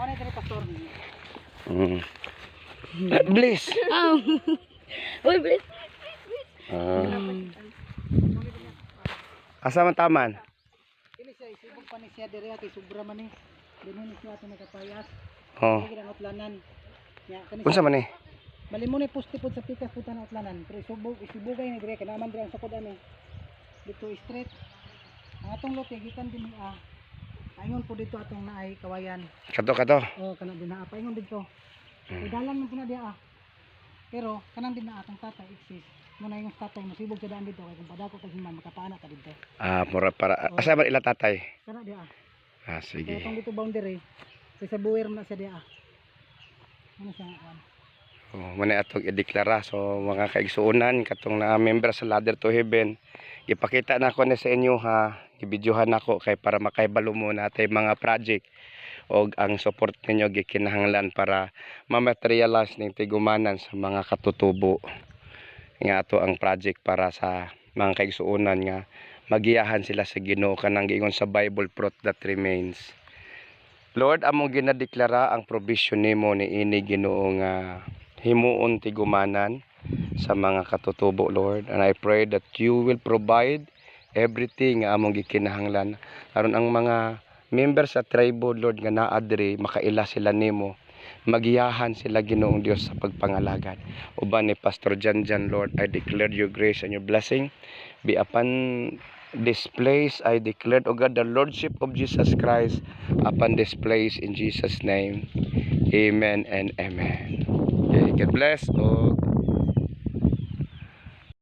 Ano ito ni Pastor? Bliss. Uy, please. Asa man taman? Ini siya, isibog pa ni siya diri at isubra man ni. Dinun ni siya ito nagkapayas. Oh. Lagi ng utlanan. Unsa man ni? Malimo ni poste pod sa pikas puta ng utlanan. Pero isubugay ni dire kanaman dire ang sakod ani. Dito straight. Ang atong lote gikan din ni paingon po dito atong naay kawayan. Kato. Oh, kana din na paingon dito. Dalan man puna dia Pero kanang din na atong tatay exist. Muna yung tatay mo sibog sa daan dito kay kung padako kasi man makapaana ka dito. Mura para. Asa man ila tatay? Kana dia Kaya Sige. itong dito boundary. Kasi buwer mo na sa dia Ano siya nga? Muna atong ideklara. So mga kaigsuunan katong na member sa Ladder to Heaven. Ipakita na ko na sa inyo ha. Ibidyohan nako kay para makaibalo mo natay mga project o ang support ninyo gikinahanglan para ma-materialize ning tigumanan sa mga katutubo nga ato ang project para sa mga kaigsuunan nga magiyahan sila sa Ginoo kanang giingon sa Bible, fruit that remains. Lord, among ginadeklara ang provision nimo ni ini Ginoo nga himuon tigumanan sa mga katutubo, Lord, and I pray that you will provide everything nga among gikinahanglan aron ang mga members sa tribe, Lord, nga naa diri makaila sila nimo, magiyahan sila Ginoong Dios sa pagpangalagad. Uban ni Pastor Janjan, Lord, I declare your grace and your blessing be upon this place. I declared, O God, the Lordship of Jesus Christ upon this place in Jesus' name. Amen and amen. Okay, God bless.